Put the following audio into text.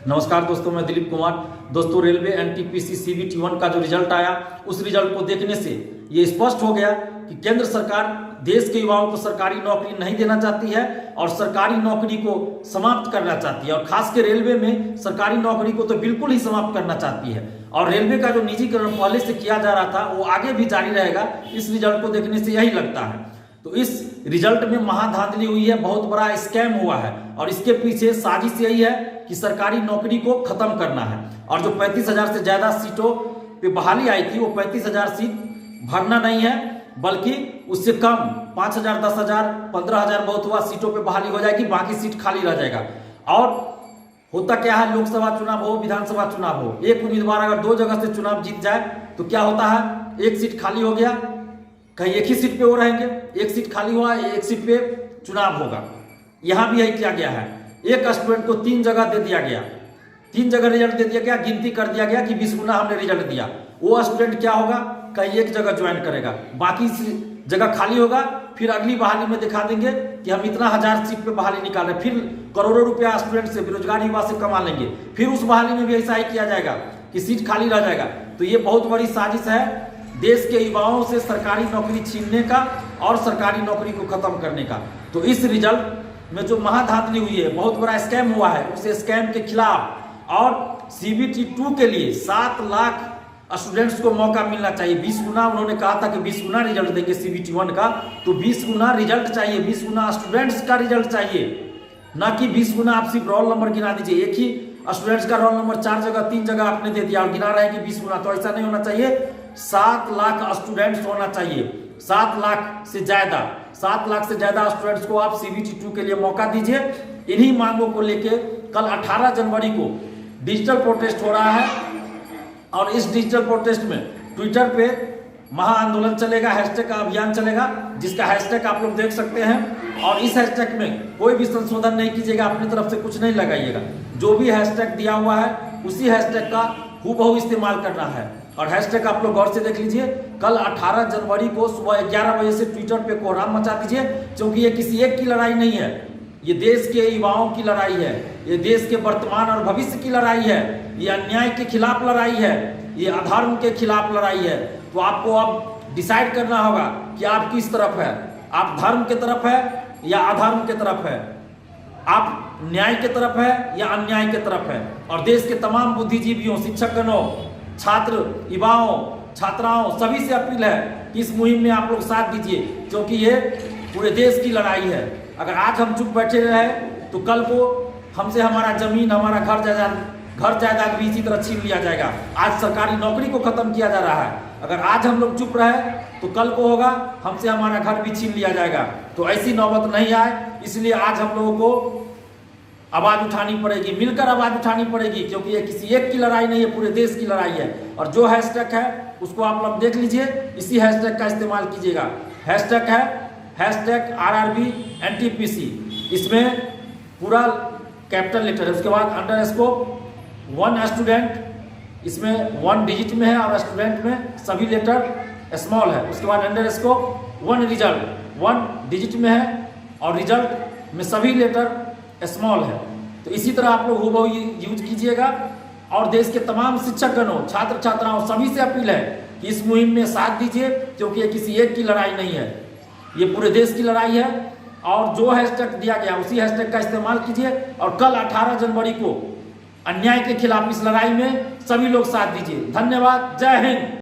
नमस्कार दोस्तों, मैं दिलीप कुमार। दोस्तों, रेलवे एनटीपीसी सीबीटी 1 का जो रिजल्ट आया, उस रिजल्ट को देखने से ये स्पष्ट हो गया कि केंद्र सरकार देश के युवाओं को सरकारी नौकरी नहीं देना चाहती है और सरकारी नौकरी को समाप्त करना चाहती है। और खास के रेलवे में सरकारी नौकरी को तो बिल्कुल ही समाप्त करना चाहती है। और रेलवे का जो निजीकरण पहले से किया जा रहा था, वो आगे भी जारी रहेगा। इस रिजल्ट को देखने से यही लगता है। तो इस रिजल्ट में महाधांधली हुई है, बहुत बड़ा स्कैम हुआ है और इसके पीछे साजिश यही है कि सरकारी नौकरी को खत्म करना है। और जो 35,000 से ज्यादा सीटों पे बहाली आई थी, वो 35,000 सीट भरना नहीं है, बल्कि उससे कम 5,000, 10,000, 15,000 बहुत हुआ सीटों पे बहाली हो जाएगी, बाकी सीट खाली रह जाएगा। और होता क्या है, लोकसभा चुनाव हो, विधानसभा चुनाव हो, एक उम्मीदवार अगर 2 जगह से चुनाव जीत जाए तो क्या होता है, एक सीट खाली हो गया, कहीं एक ही सीट पे वो रहेंगे, एक सीट खाली हुआ, एक सीट पे चुनाव होगा। यहां भी यही किया गया है। एक स्टूडेंट को 3 जगह दे दिया गया, 3 जगह रिजल्ट दे दिया गया, गिनती कर दिया गया कि 20 गुना हमने रिजल्ट दिया। वो स्टूडेंट क्या होगा, कहीं एक जगह ज्वाइन करेगा, बाकी जगह खाली होगा। फिर अगली बहाली में दिखा देंगे कि हम इतना 1000 सीट पे बहाली निकाल रहे हैं, फिर करोड़ों रुपया स्टूडेंट से, बेरोजगार युवा से कमा लेंगे। फिर उस बहाली में भी ऐसा ही किया जाएगा कि सीट खाली रह जाएगा। तो ये बहुत बड़ी साजिश है देश के युवाओं से सरकारी नौकरी छीनने का और सरकारी नौकरी को खत्म करने का। तो इस रिजल्ट में जो महाधांधली हुई है, बहुत बड़ा स्कैम हुआ है, उस स्कैम के खिलाफ और सीबीटी 2 के लिए 7 लाख स्टूडेंट्स को मौका मिलना चाहिए। 20 गुना उन्होंने कहा था कि 20 गुना रिजल्ट देंगे सीबीटी 1 का, तो 20 गुना रिजल्ट चाहिए, 20 गुना स्टूडेंट्स का रिजल्ट चाहिए, ना कि 20 गुना आप सिर्फ रोल नंबर गिना दीजिए। एक ही स्टूडेंट्स का रोल नंबर 4 जगह 3 जगह आपने दे दिया और गिना रहे हैं कि 20 गुना, तो ऐसा नहीं होना चाहिए। 7 लाख स्टूडेंट्स होना चाहिए, 7 लाख से ज्यादा, 7 लाख से ज्यादा स्टूडेंट्स को आप सीबीटी 2 के लिए मौका दीजिए। इन्हीं मांगों को लेके कल 18 जनवरी को डिजिटल प्रोटेस्ट हो रहा है और इस डिजिटल प्रोटेस्ट में ट्विटर पे महाआंदोलन चलेगा, हैशटैग का अभियान चलेगा, जिसका हैशटैग आप लोग देख सकते हैं। और इस हैशटैग में कोई भी संशोधन नहीं कीजिएगा, अपनी तरफ से कुछ नहीं लगाइएगा। जो भी हैशटैग दिया हुआ है उसी हैशटैग का हूबहू इस्तेमाल करना है। और हैशटैग आप लोग गौर से देख लीजिए, कल 18 जनवरी को सुबह 11 बजे से ट्विटर पे कोहराम मचा दीजिए, क्योंकि ये किसी एक की लड़ाई नहीं है, ये देश के युवाओं की लड़ाई है, ये देश के वर्तमान और भविष्य की लड़ाई है, ये अन्याय के खिलाफ लड़ाई है, ये अधर्म के खिलाफ लड़ाई है। तो आपको अब डिसाइड करना होगा कि आप किस तरफ है, आप धर्म के तरफ है या अधर्म के तरफ है, आप न्याय के तरफ है या अन्याय के तरफ है। और देश के तमाम बुद्धिजीवियों, शिक्षकगणों, छात्र, युवाओं, छात्राओं, सभी से अपील है कि इस मुहिम में आप लोग साथ दीजिए, क्योंकि ये पूरे देश की लड़ाई है। अगर आज हम चुप बैठे रहे तो कल को हमसे हमारा जमीन, हमारा घर जायदाद भी इसी तरह छीन लिया जाएगा। आज सरकारी नौकरी को खत्म किया जा रहा है, अगर आज हम लोग चुप रहे तो कल को होगा हमसे हमारा घर भी छीन लिया जाएगा। तो ऐसी नौबत नहीं आए, इसलिए आज हम लोगों को आवाज उठानी पड़ेगी, मिलकर आवाज उठानी पड़ेगी, क्योंकि ये किसी एक की लड़ाई नहीं है, पूरे देश की लड़ाई है। और जो हैशटैग है उसको आप लोग देख लीजिए, इसी हैशटैग का इस्तेमाल कीजिएगा। हैशटैग है हैशटैग RRB NTPC, इसमें पूरा कैपिटल लेटर है, उसके बाद अंडरस्कोर 1 स्टूडेंट, इसमें 1 डिजिट में है और स्टूडेंट में सभी लेटर स्मॉल है। उसके बाद अंडरस्कोर 1 रिजल्ट 1 डिजिट में है और रिजल्ट में सभी लेटर स्मॉल है। तो इसी तरह आप लोग हूबहू यूज कीजिएगा। और देश के तमाम शिक्षकगणों, छात्र छात्राओं, सभी से अपील है कि इस मुहिम में साथ दीजिए, क्योंकि ये किसी एक की लड़ाई नहीं है, ये पूरे देश की लड़ाई है। और जो हैशटैग दिया गया उसी हैशटैग का इस्तेमाल कीजिए और कल 18 जनवरी को अन्याय के खिलाफ इस लड़ाई में सभी लोग साथ दीजिए। धन्यवाद, जय हिंद।